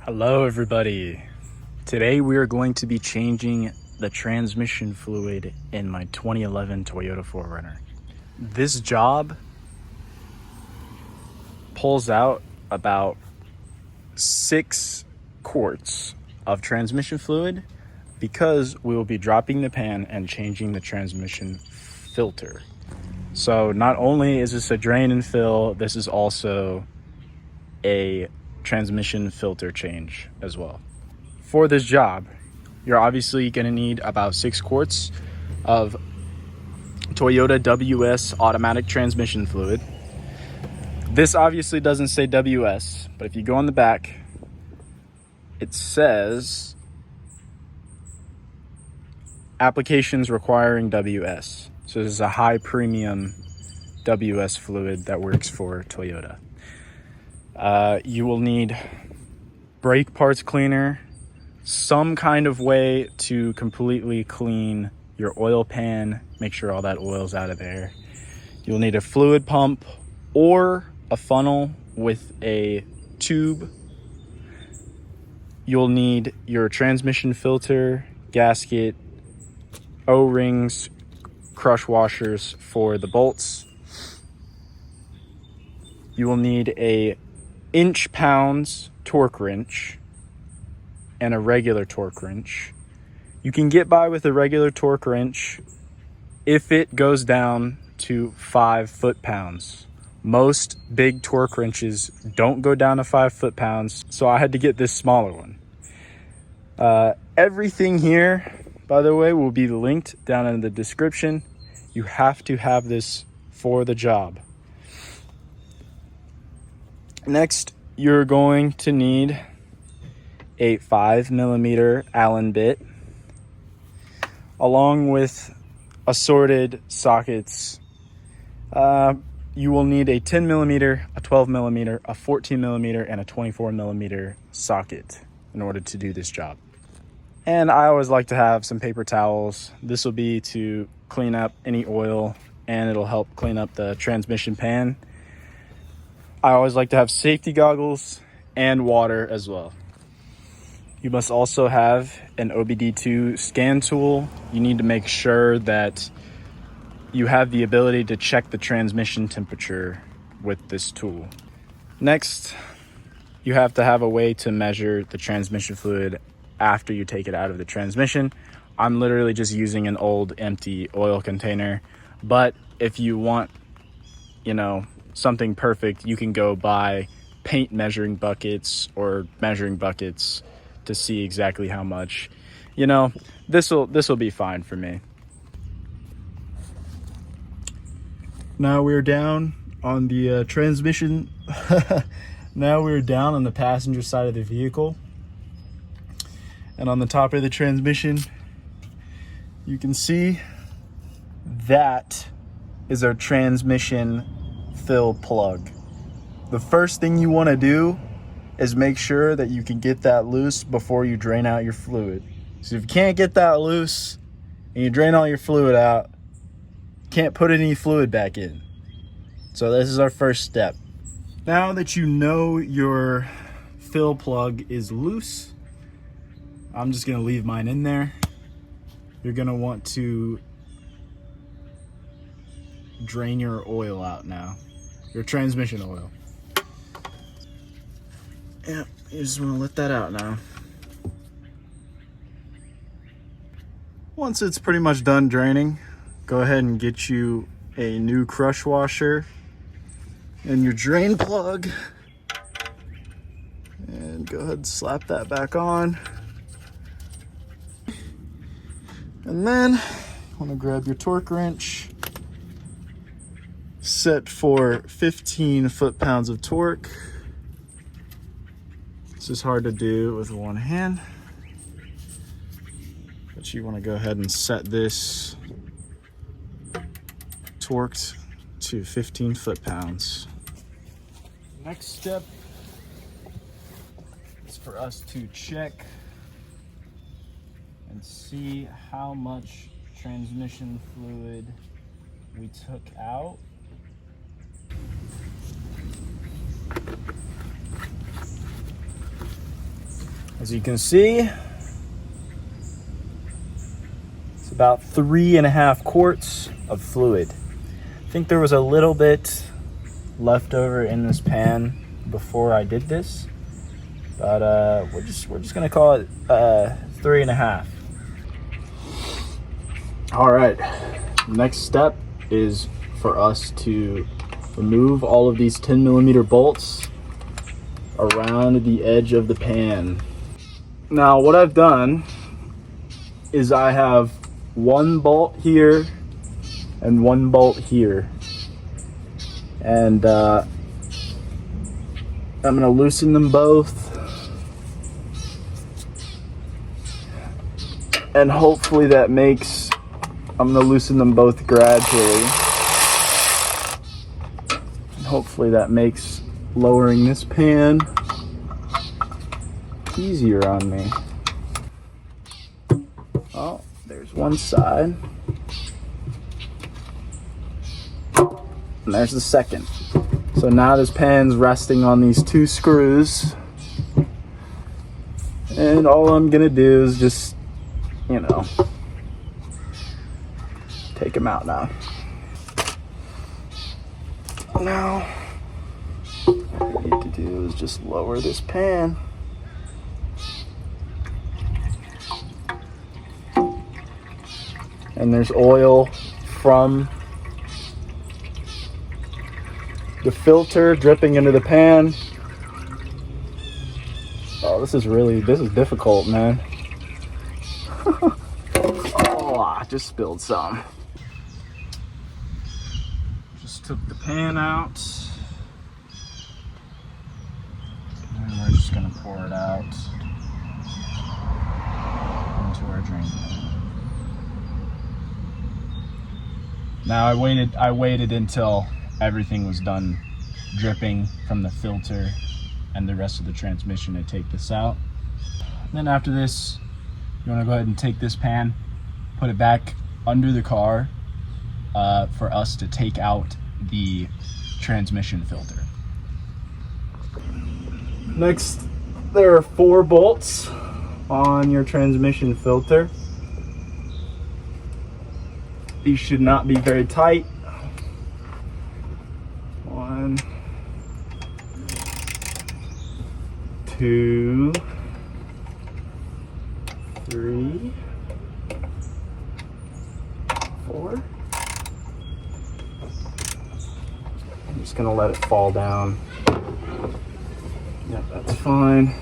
Hello everybody. Today we are going to be changing the transmission fluid in my 2011 Toyota 4Runner. This job pulls out about 6 quarts of transmission fluid because we will be dropping the pan and changing the transmission filter. So not only is this a drain and fill, this is also a transmission filter change as well. For this job, you're obviously going to need about 6 quarts of Toyota WS automatic transmission fluid. This obviously doesn't say WS, but if you go on the back, it says applications requiring WS. So this is a high premium WS fluid that works for Toyota. You will need brake parts cleaner, some kind of way to completely clean your oil pan, make sure all that oil's out of there. You'll need a fluid pump or a funnel with a tube. You'll need your transmission filter, gasket, O-rings, crush washers for the bolts. You will need a inch-pounds torque wrench and a regular torque wrench. You can get by with a regular torque wrench if it goes down to 5 foot-pounds. Most big torque wrenches don't go down to 5 foot-pounds, so I had to get this smaller one. Everything here, by the way, will be linked down in the description. You have to have this for the job. Next, you're going to need a 5mm Allen bit, along with assorted sockets. You will need a 10mm, a 12mm, a 14mm, and a 24mm socket in order to do this job. And I always like to have some paper towels. This will be to clean up any oil, and it'll help clean up the transmission pan. I always like to have safety goggles and water as well. You must also have an ODB2 scan tool. You need to make sure that you have the ability to check the transmission temperature with this tool. Next, you have to have a way to measure the transmission fluid after you take it out of the transmission. I'm literally just using an old empty oil container, but if you want, something perfect, you can go buy paint measuring buckets or measuring buckets to see exactly how much. This will be fine for me. Now we're down on the transmission. Now we're down on the passenger side of the vehicle, and on the top of the transmission, you can see that is our transmission fill plug. The first thing you want to do is make sure that you can get that loose before you drain out your fluid. So if you can't get that loose and you drain all your fluid out, you can't put any fluid back in. So this is our first step. Now that you know your fill plug is loose, I'm just going to leave mine in there. You're going to want to drain your oil out now, your transmission oil. Yeah, you just want to let that out now. Once it's pretty much done draining, go ahead and get you a new crush washer and your drain plug, and go ahead and slap that back on. And then you want to grab your torque wrench, set for 15 foot-pounds of torque. This is hard to do with one hand, but you want to go ahead and set this torqued to 15 foot-pounds. Next step is for us to check and see how much transmission fluid we took out. As you can see, it's about 3.5 quarts of fluid. I think there was a little bit left over in this pan before I did this, but we're just gonna call it 3.5. All right, next step is for us to remove all of these 10mm bolts around the edge of the pan. Now what I've done is I have one bolt here and one bolt here, and I'm gonna loosen them both, and hopefully that makes, I'm gonna loosen them both gradually, and hopefully that makes lowering this pan easier on me. Oh, there's one side, and there's the second. So now this pan's resting on these 2 screws, and all I'm gonna do is just, you know, take them out now. Now, what we need to do is just lower this pan. And there's oil from the filter dripping into the pan. Oh, this is difficult, man. Oh, I just spilled some. Just took the pan out. And we're just gonna pour it out into our drain pan. Now I waited until everything was done dripping from the filter and the rest of the transmission to take this out. And then after this, you want to go ahead and take this pan, put it back under the car for us to take out the transmission filter. Next, there are 4 bolts on your transmission filter. These should not be very tight. 1, 2, 3, 4. I'm just gonna let it fall down. Yep, that's fine.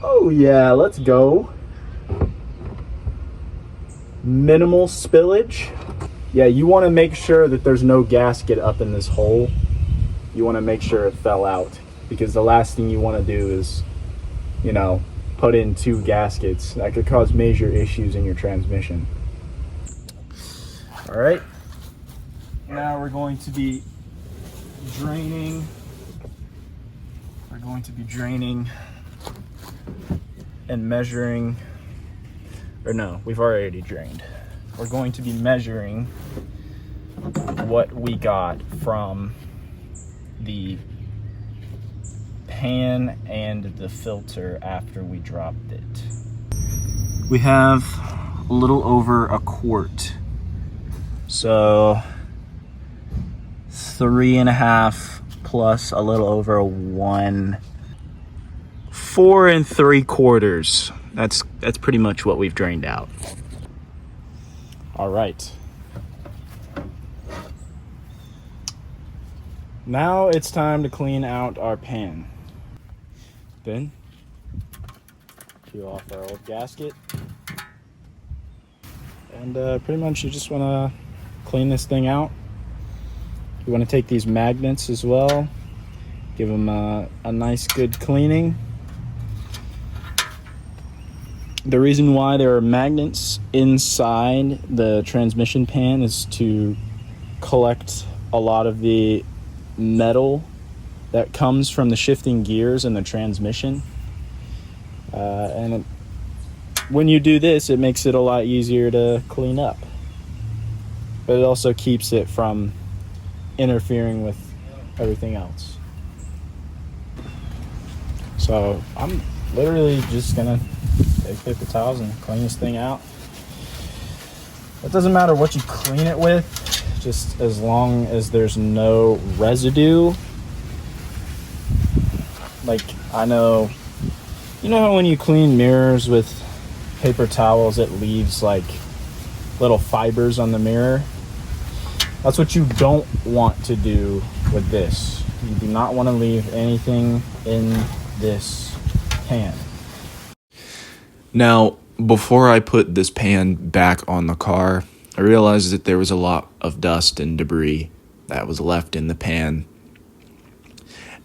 Oh yeah, let's go. Minimal spillage. Yeah, you want to make sure that there's no gasket up in this hole. You want to make sure it fell out, because the last thing you want to do is, you know, put in 2 gaskets. That could cause major issues in your transmission. All right, now we're going to be draining. And measuring, or no, we've already drained. We're going to be measuring what we got from the pan and the filter after we dropped it. We have a little over a quart. So 3.5 plus a little over 1. 4 3/4. That's pretty much what we've drained out. All right. Now it's time to clean out our pan. Then peel off our old gasket, and pretty much you just want to clean this thing out. You want to take these magnets as well, give them a nice good cleaning. The reason why there are magnets inside the transmission pan is to collect a lot of the metal that comes from the shifting gears in the transmission, and when you do this, it makes it a lot easier to clean up. But it also keeps it from interfering with everything else. So I'm literally just gonna take paper towels and clean this thing out. It doesn't matter what you clean it with, just as long as there's no residue. Like, I know, you know how when you clean mirrors with paper towels, it leaves like little fibers on the mirror? That's what you don't want to do with this. You do not want to leave anything in this pan. Now, before I put this pan back on the car, I realized that there was a lot of dust and debris that was left in the pan.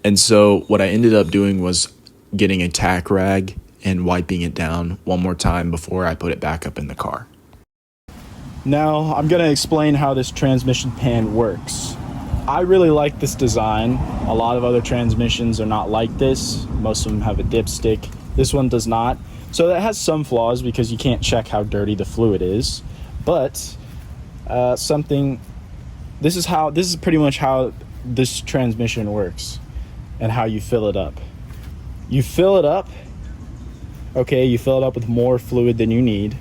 And so what I ended up doing was getting a tack rag and wiping it down one more time before I put it back up in the car. Now, I'm going to explain how this transmission pan works. I really like this design. A lot of other transmissions are not like this. Most of them have a dipstick. This one does not. So that has some flaws because you can't check how dirty the fluid is. But this is pretty much how this transmission works and how you fill it up. You fill it up, okay, you fill it up with more fluid than you need.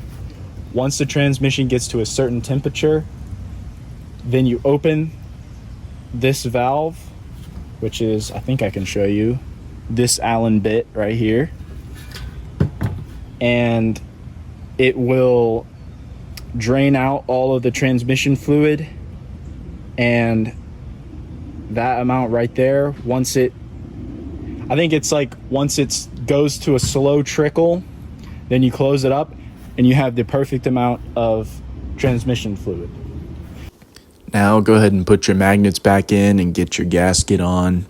Once the transmission gets to a certain temperature, then you open this valve, which is, I think I can show you, this Allen bit right here. And it will drain out all of the transmission fluid. And that amount right there, once it goes to a slow trickle, then you close it up and you have the perfect amount of transmission fluid. Now go ahead and put your magnets back in and get your gasket on.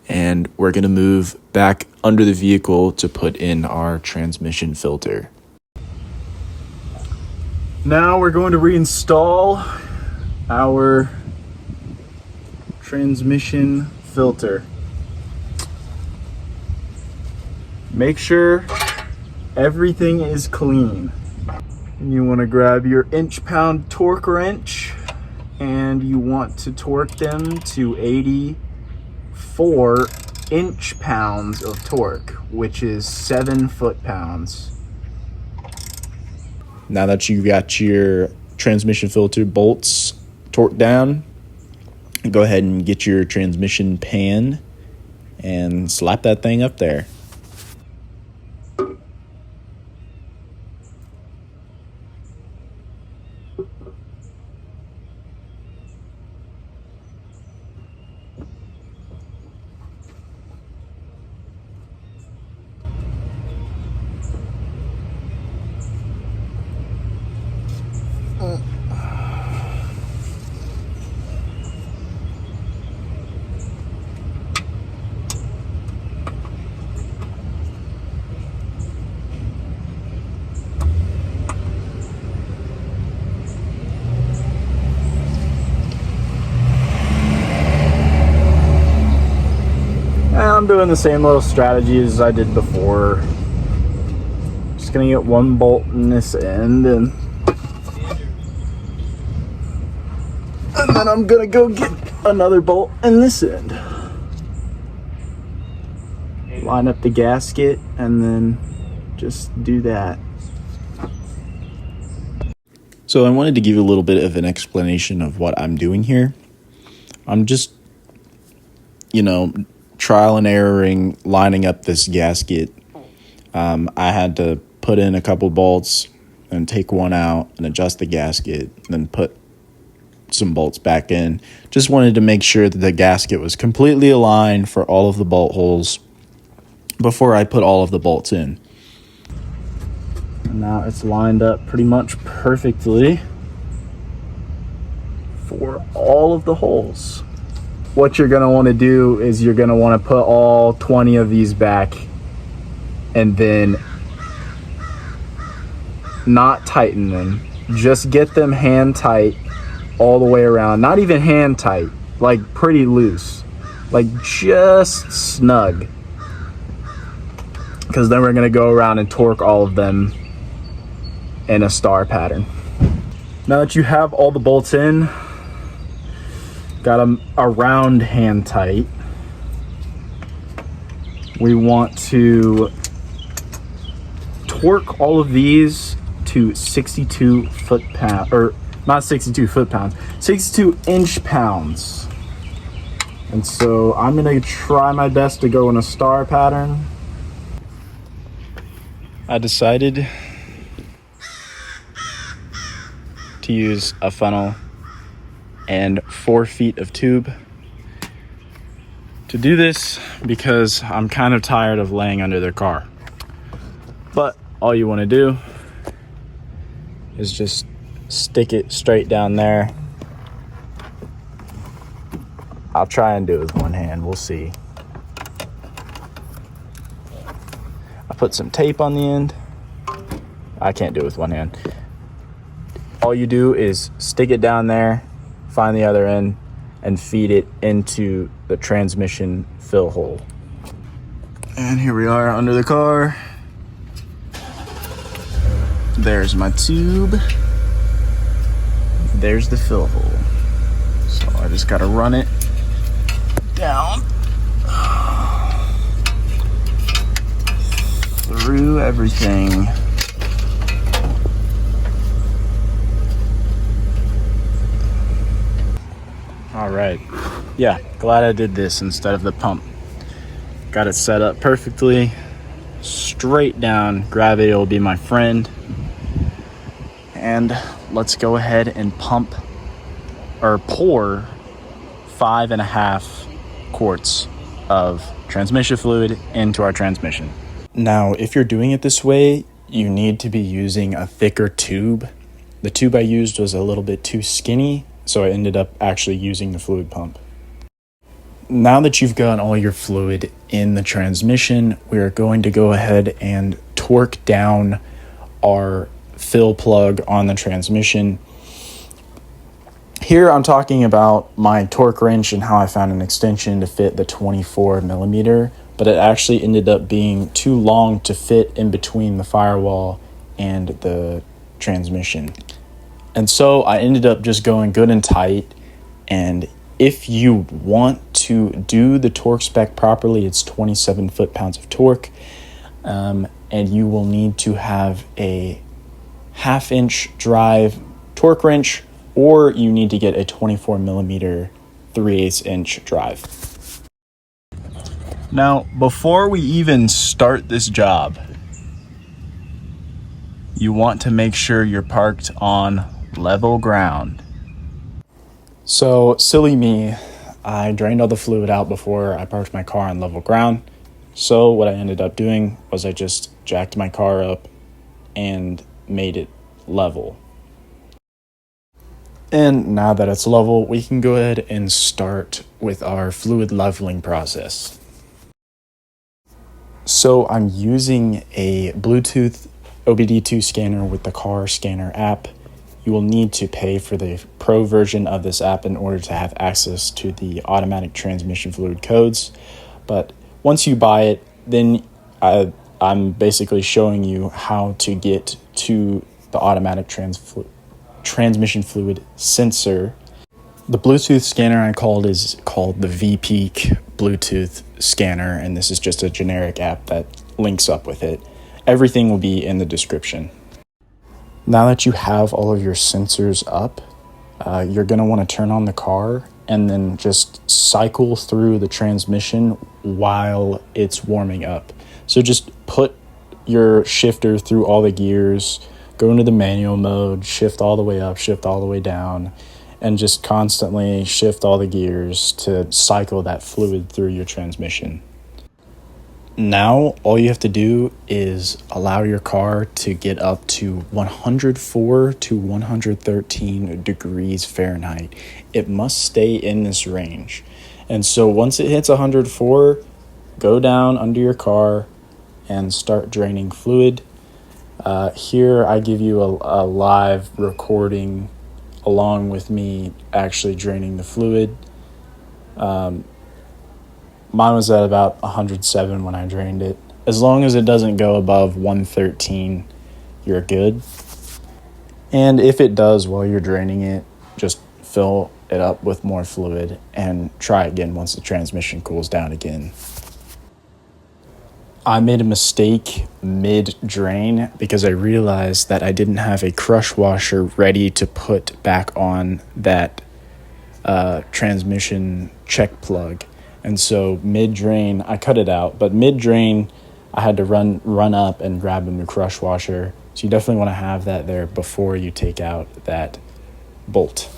And we're going to move back under the vehicle to put in our transmission filter. Now we're going to reinstall our transmission filter. Make sure everything is clean. You want to grab your inch-pound torque wrench and you want to torque them to 84 inch-pounds of torque, which is 7 foot-pounds. Now that you got your transmission filter bolts torqued down, go ahead and get your transmission pan and slap that thing up there. I'm doing the same little strategy as I did before. Just gonna get one bolt in this end and then I'm gonna go get another bolt in this end. Line up the gasket and then just do that. So I wanted to give you a little bit of an explanation of what I'm doing here. I'm just, trial and erroring, lining up this gasket. I had to put in a couple bolts and take one out and adjust the gasket, and then put some bolts back in. Just wanted to make sure that the gasket was completely aligned for all of the bolt holes before I put all of the bolts in. And now it's lined up pretty much perfectly for all of the holes. What you're going to want to do is you're going to want to put all 20 of these back and then not tighten them. Just get them hand tight all the way around. Not even hand tight, like pretty loose, like just snug. Because then we're going to go around and torque all of them in a star pattern. Now that you have all the bolts in, got them around hand tight, we want to torque all of these to 62 foot-pounds, or not 62 foot-pounds, 62 inch-pounds. And so I'm gonna try my best to go in a star pattern. I decided to use a funnel and 4 feet of tube to do this because I'm kind of tired of laying under the car. But all you want to do is just stick it straight down there. I'll try and do it with one hand, we'll see. I put some tape on the end. I can't do it with one hand. All you do is stick it down there, find the other end, and feed it into the transmission fill hole. And here we are under the car. There's my tube. There's the fill hole. So I just gotta run it down through everything. All right, yeah, glad I did this instead of the pump. Got it set up perfectly, straight down. Gravity will be my friend. And let's go ahead and pump or pour 5.5 quarts of transmission fluid into our transmission. Now, if you're doing it this way, you need to be using a thicker tube. The tube I used was a little bit too skinny, so I ended up actually using the fluid pump. Now that you've got all your fluid in the transmission, we're going to go ahead and torque down our fill plug on the transmission. Here I'm talking about my torque wrench and how I found an extension to fit the 24 millimeter, but it actually ended up being too long to fit in between the firewall and the transmission. And so I ended up just going good and tight. And if you want to do the torque spec properly, it's 27 foot-pounds of torque. And you will need to have a 1/2-inch drive torque wrench, or you need to get a 24 millimeter 3/8 inch drive. Now, before we even start this job, you want to make sure you're parked on level ground. So, silly me, I drained all the fluid out before I parked my car on level ground. So what I ended up doing was I just jacked my car up and made it level. And now that it's level, we can go ahead and start with our fluid leveling process. So I'm using a Bluetooth ODB2 scanner with the car scanner app. You will need to pay for the pro version of this app in order to have access to the automatic transmission fluid codes. But once you buy it, then I'm basically showing you how to get to the automatic transmission fluid sensor. The Bluetooth scanner I called is called the VPeak Bluetooth scanner, and this is just a generic app that links up with it. Everything will be in the description. Now that you have all of your sensors up, you're going to want to turn on the car and then just cycle through the transmission while it's warming up. So just put your shifter through all the gears, go into the manual mode, shift all the way up, shift all the way down, and just constantly shift all the gears to cycle that fluid through your transmission. Now, all you have to do is allow your car to get up to 104 to 113 degrees Fahrenheit. It must stay in this range. And so once it hits 104, go down under your car and start draining fluid. Here I give you a live recording along with me actually draining the fluid. Mine was at about 107 when I drained it. As long as it doesn't go above 113, you're good. And if it does while you're draining it, just fill it up with more fluid and try again once the transmission cools down again. I made a mistake mid-drain because I realized that I didn't have a crush washer ready to put back on that transmission check plug. And so mid-drain, I cut it out, but mid-drain, I had to run up and grab a new crush washer. So you definitely want to have that there before you take out that bolt.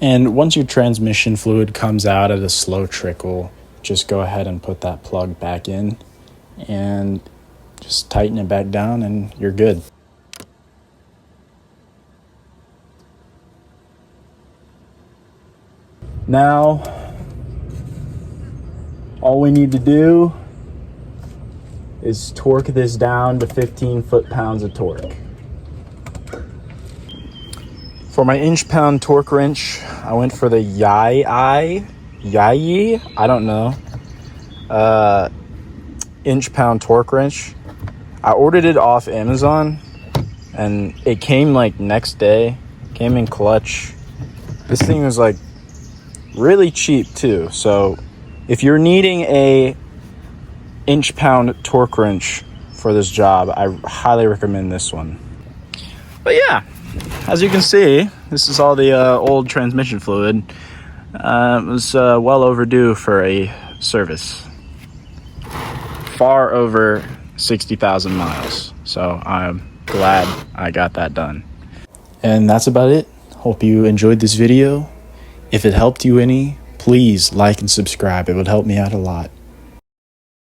And once your transmission fluid comes out at a slow trickle, just go ahead and put that plug back in and just tighten it back down and you're good. Now, all we need to do is torque this down to 15 foot-pounds of torque. For my inch-pound torque wrench, I went for the Yayi, I don't know, inch-pound torque wrench. I ordered it off Amazon, and it came like next day, came in clutch. This thing was like really cheap too, so if you're needing a inch-pound torque wrench for this job, I highly recommend this one. But yeah, as you can see, this is all the old transmission fluid. It was well overdue for a service. Far over 60,000 miles. So I'm glad I got that done. And that's about it. Hope you enjoyed this video. If it helped you any, please like and subscribe. It would help me out a lot.